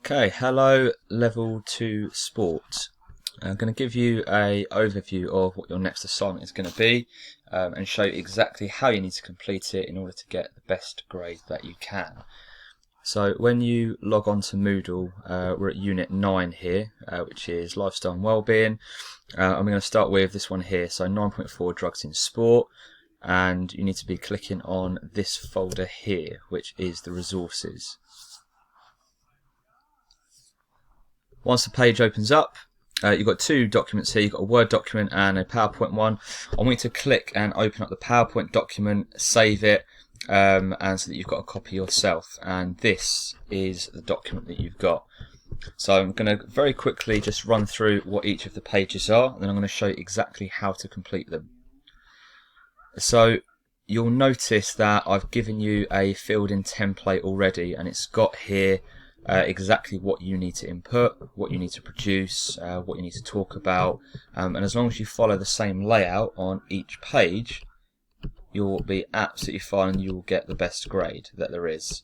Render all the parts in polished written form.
Okay, hello level 2 sport. I'm going to give you a overview of what your next assignment is going to be and show you exactly how you need to complete it in order to get the best grade that you can. So when you log on to Moodle, we're at Unit 9 here, which is Lifestyle and Wellbeing. I'm going to start with this one here, so 9.4 Drugs in Sport, and you need to be clicking on this folder here, which is the resources. Once the page opens up, you've got two documents here. You've got a Word document and a PowerPoint one. I want you to click and open up the PowerPoint document, save it, and so that you've got a copy yourself. And this is the document that you've got. So I'm going to very quickly just run through what each of the pages are, and then I'm going to show you exactly how to complete them. So you'll notice that I've given you a filled-in template already, and it's got here exactly what you need to input, what you need to produce, what you need to talk about, and as long as you follow the same layout on each page, you'll be absolutely fine and you'll get the best grade that there is.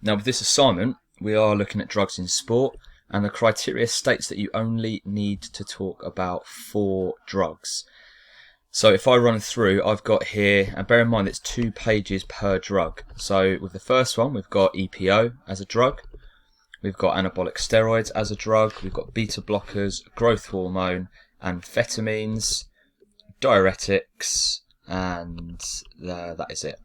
Now with this assignment, we are looking at drugs in sport, and the criteria states that you only need to talk about 4 drugs. So if I run through, I've got here, and bear in mind it's 2 pages per drug. So with the first one, we've got EPO as a drug, we've got anabolic steroids as a drug, we've got beta blockers, growth hormone, amphetamines, diuretics, and that is it.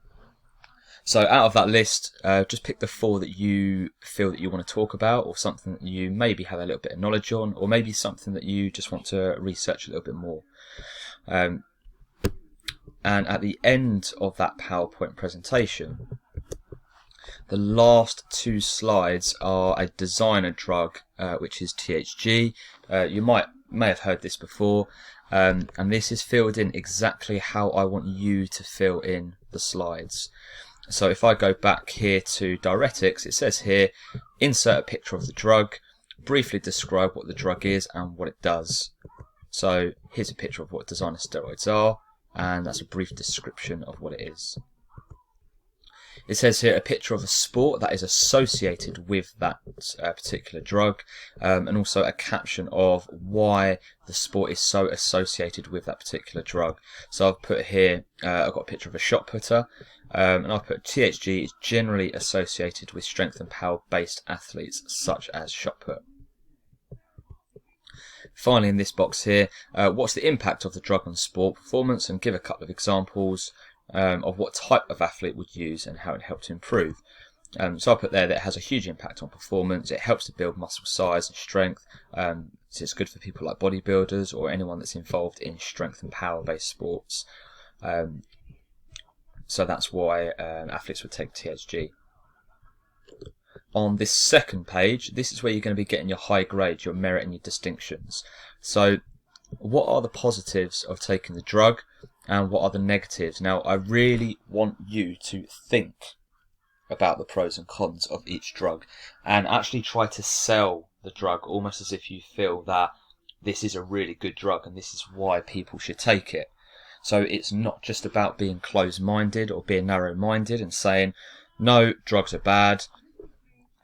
So out of that list, just pick the 4 that you feel that you want to talk about, or something that you maybe have a little bit of knowledge on, or maybe something that you just want to research a little bit more. And at the end of that PowerPoint presentation, the last 2 slides are a designer drug, which is THG. You may have heard this before, and this is filled in exactly how I want you to fill in the slides. So if I go back here to diuretics, it says here, insert a picture of the drug, briefly describe what the drug is and what it does. So here's a picture of what designer steroids are, and that's a brief description of what it is. It says here a picture of a sport that is associated with that particular drug, and also a caption of why the sport is so associated with that particular drug. So I've put here, I've got a picture of a shot putter, and I've put THG is generally associated with strength and power based athletes such as shot put. Finally, in this box here, what's the impact of the drug on sport performance, and give a couple of examples of what type of athlete would use and how it helped to improve. So I put there that it has a huge impact on performance. It helps to build muscle size and strength. So it's good for people like bodybuilders or anyone that's involved in strength and power based sports. So that's why athletes would take THG. On this second page, this is where you're going to be getting your high grades, your merit and your distinctions. So what are the positives of taking the drug and what are the negatives? Now I really want you to think about the pros and cons of each drug and actually try to sell the drug almost as if you feel that this is a really good drug and this is why people should take it. So it's not just about being closed-minded or being narrow-minded and saying, no, drugs are bad.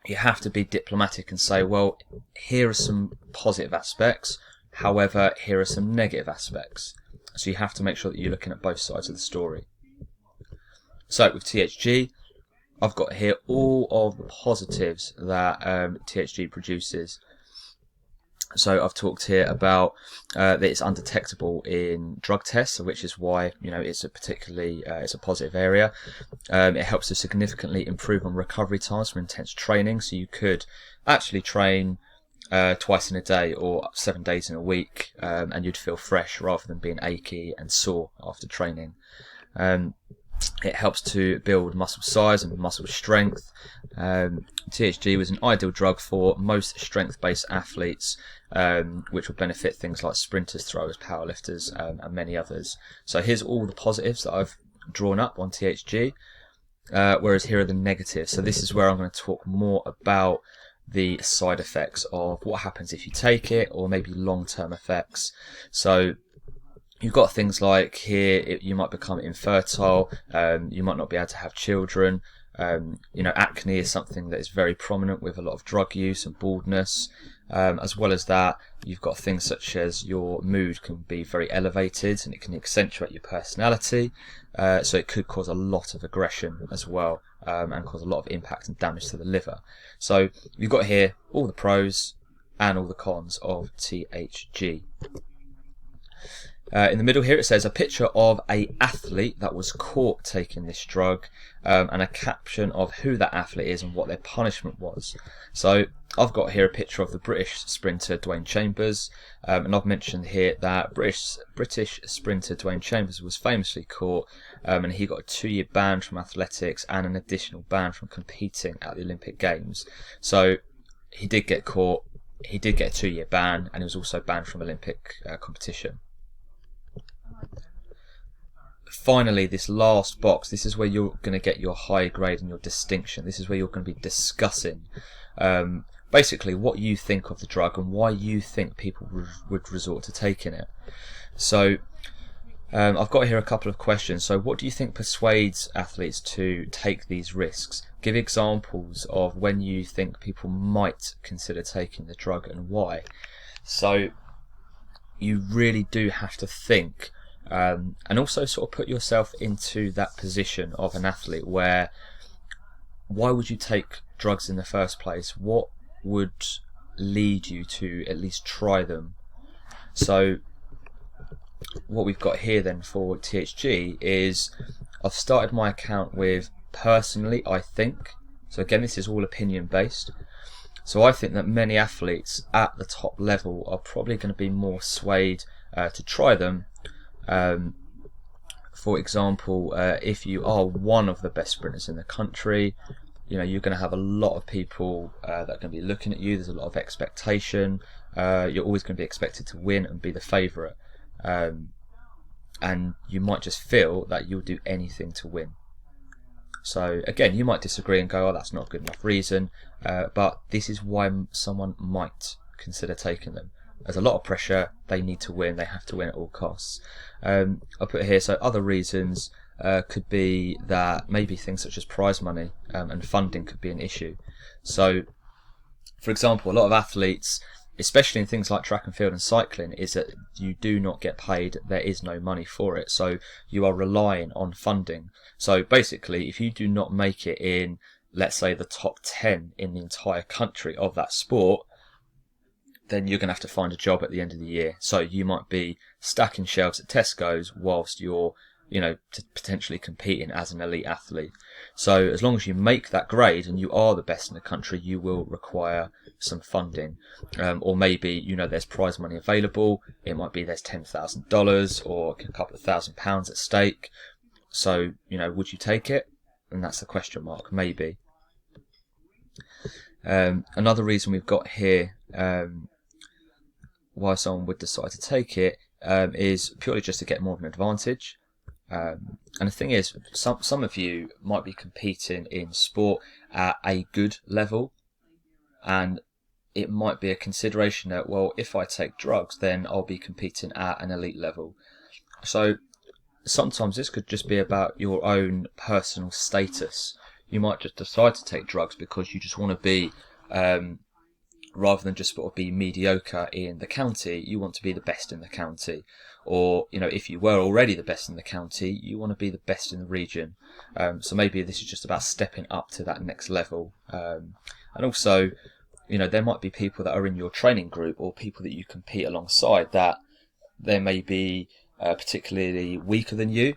You have to be diplomatic and say, well, here are some positive aspects, however, here are some negative aspects. So you have to make sure that you're looking at both sides of the story. So with THG, I've got here all of the positives that THG produces. So I've talked here about that it's undetectable in drug tests, which is why it's a particularly it's a positive area. It helps to significantly improve on recovery times from intense training. So you could actually train twice in a day or 7 days in a week, and you'd feel fresh rather than being achy and sore after training. It helps to build muscle size and muscle strength. THG was an ideal drug for most strength-based athletes, which would benefit things like sprinters, throwers, powerlifters, and many others. So here's all the positives that I've drawn up on THG, whereas here are the negatives. So this is where I'm going to talk more about the side effects of what happens if you take it, or maybe long-term effects. So you've got things like here, you might become infertile, you might not be able to have children, Acne is something that is very prominent with a lot of drug use and baldness. As well as that, you've got things such as your mood can be very elevated and it can accentuate your personality. So it could cause a lot of aggression as well, and cause a lot of impact and damage to the liver. So you've got here all the pros and all the cons of THG. In the middle here it says a picture of an athlete that was caught taking this drug, and a caption of who that athlete is and what their punishment was. So I've got here a picture of the British sprinter Dwayne Chambers, and I've mentioned here that British sprinter Dwayne Chambers was famously caught, and he got a 2-year ban from athletics and an additional ban from competing at the Olympic Games. So he did get caught, he did get a 2-year ban, and he was also banned from Olympic competition. Finally, this last box, this is where you're going to get your high grade and your distinction. This is where you're going to be discussing basically what you think of the drug and why you think people would resort to taking it. So I've got here a couple of questions. So what do you think persuades athletes to take these risks? Give examples of when you think people might consider taking the drug and why. So you really do have to think, and also sort of put yourself into that position of an athlete where, why would you take drugs in the first place? What would lead you to at least try them? So what we've got here then for THG is, I've started my account with personally I think. So again, this is all opinion based. So I think that many athletes at the top level are probably going to be more swayed to try them. For example, if you are one of the best sprinters in the country, you're going to have a lot of people that are going to be looking at you. There's a lot of expectation. You're always going to be expected to win and be the favourite. And you might just feel that you'll do anything to win. So again, you might disagree and go, oh, that's not a good enough reason, but this is why someone might consider taking them. There's a lot of pressure, they need to win, they have to win at all costs. I'll put here, so other reasons could be that maybe things such as prize money and funding could be an issue. So for example, a lot of athletes, especially in things like track and field and cycling, is that you do not get paid, there is no money for it, so you are relying on funding. So basically, if you do not make it in, let's say, the top 10 in the entire country of that sport, then you're going to have to find a job at the end of the year. So you might be stacking shelves at Tesco's whilst you're potentially competing as an elite athlete. So as long as you make that grade and you are the best in the country, you will require some funding, or maybe there's prize money available. It might be there's $10,000 or a couple of £1,000 at stake. So would you take it? And that's the question mark. Maybe. Another reason we've got here why someone would decide to take it is purely just to get more of an advantage. And the thing is, some of you might be competing in sport at a good level, and it might be a consideration that, well, if I take drugs, then I'll be competing at an elite level. So sometimes this could just be about your own personal status. You might just decide to take drugs because you just want to be, rather than just sort of be mediocre in the county, you want to be the best in the county. Or, if you were already the best in the county, you want to be the best in the region. So maybe this is just about stepping up to that next level. And also, there might be people that are in your training group or people that you compete alongside that they may be particularly weaker than you,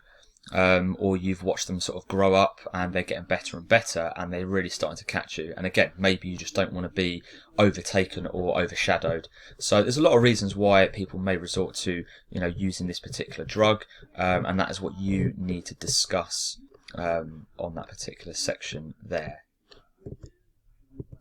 or you've watched them sort of grow up and they're getting better and better and they're really starting to catch you. And again, maybe you just don't want to be overtaken or overshadowed. So there's a lot of reasons why people may resort to, using this particular drug, and that is what you need to discuss on that particular section there.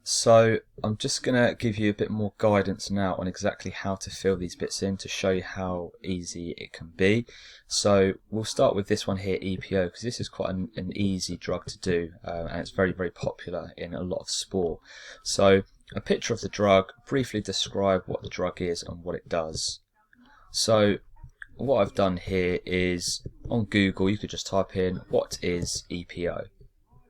So I'm just going to give you a bit more guidance now on exactly how to fill these bits in to show you how easy it can be. So we'll start with this one here, EPO, because this is quite an easy drug to do, and it's very, very popular in a lot of sport. So a picture of the drug, briefly describe what the drug is and what it does. So what I've done here is, on Google, you could just type in, what is EPO?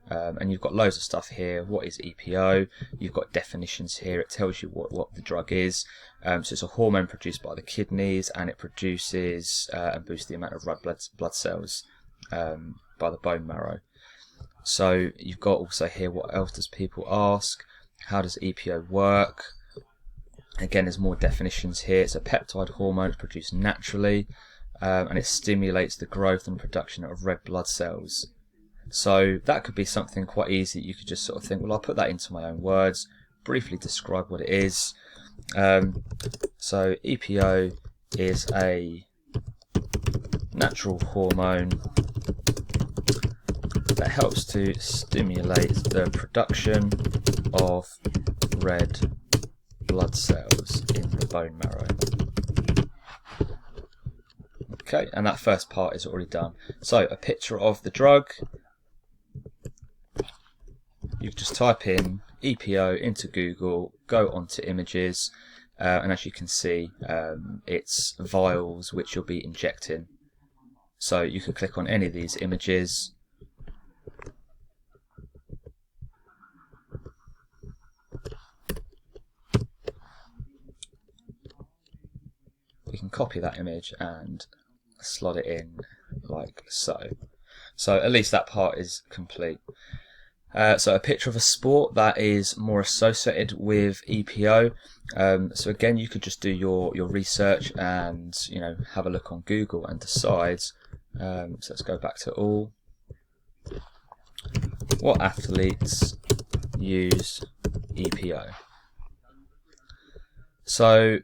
and you've got loads of stuff here. What is EPO? You've got definitions here. It tells you what the drug is. So it's a hormone produced by the kidneys, and it produces and boosts the amount of red blood cells by the bone marrow. So you've got also here, what else does people ask? How does EPO work? Again, there's more definitions here. It's a peptide hormone produced naturally, and it stimulates the growth and production of red blood cells. So that could be something quite easy. You could just sort of think, well, I'll put that into my own words, briefly describe what it is. So EPO is a natural hormone that helps to stimulate the production of red blood cells in the bone marrow. Okay, and that first part is already done. So a picture of the drug. You just type in EPO into Google, go onto images, and as you can see, it's vials which you'll be injecting. So you can click on any of these images. We can copy that image and slot it in like so. So at least that part is complete. So a picture of a sport that is more associated with EPO. So again, you could just do your research and have a look on Google and decide. So let's go back to all. What athletes use EPO? So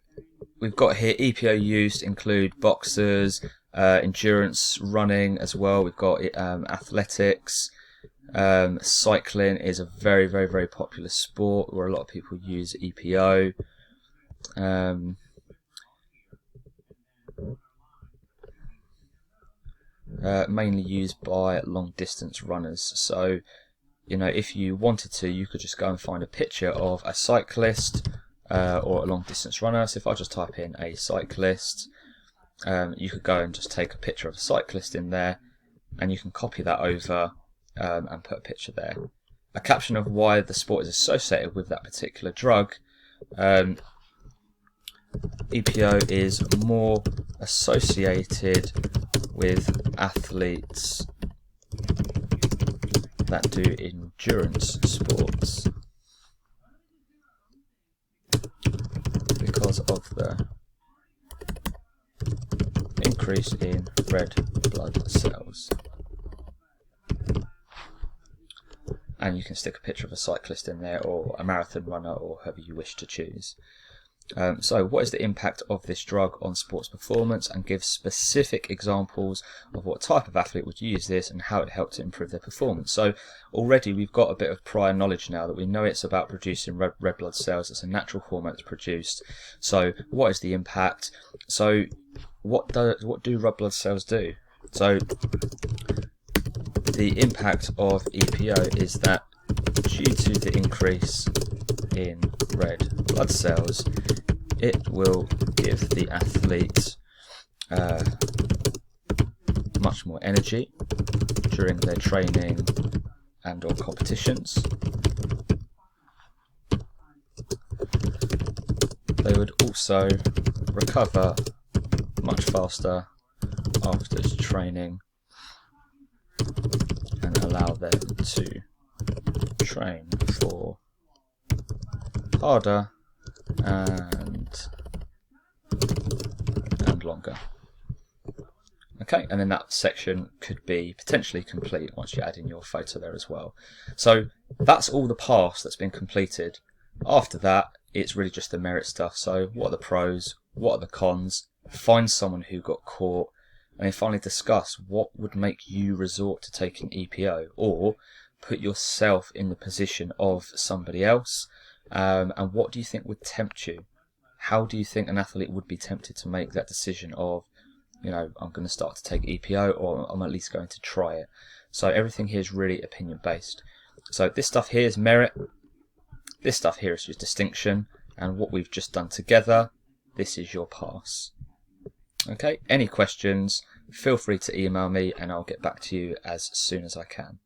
we've got here EPO used include boxers, endurance running as well. We've got athletics. Cycling is a very, very, very popular sport where a lot of people use EPO. Mainly used by long distance runners. So, if you wanted to, you could just go and find a picture of a cyclist or a long distance runner. So if I just type in a cyclist, you could go and just take a picture of a cyclist in there, and you can copy that over and put a picture there. A caption of why the sport is associated with that particular drug. EPO is more associated with athletes that do endurance sports because of the increase in red blood cells. And you can stick a picture of a cyclist in there, or a marathon runner, or whoever you wish to choose. So what is the impact of this drug on sports performance, and give specific examples of what type of athlete would use this and how it helped to improve their performance. So already we've got a bit of prior knowledge now that we know it's about producing red blood cells. It's a natural hormone that's produced. So what is the impact? So what do red blood cells do? So the impact of EPO is that due to the increase in red blood cells, it will give the athlete much more energy during their training and or competitions. They would also recover much faster after training and allow them to train for harder and longer. Okay, and then that section could be potentially complete once you add in your photo there as well. So that's all the pass that's been completed. After that, it's really just the merit stuff. So what are the pros? What are the cons? Find someone who got caught, and then finally discuss what would make you resort to taking EPO, or put yourself in the position of somebody else, and what do you think would tempt you? How do you think an athlete would be tempted to make that decision of, I'm going to start to take EPO, or I'm at least going to try it? So everything here is really opinion based. So this stuff here is merit, this stuff here is your distinction, and what we've just done together, this is your pass. Okay, any questions, feel free to email me and I'll get back to you as soon as I can.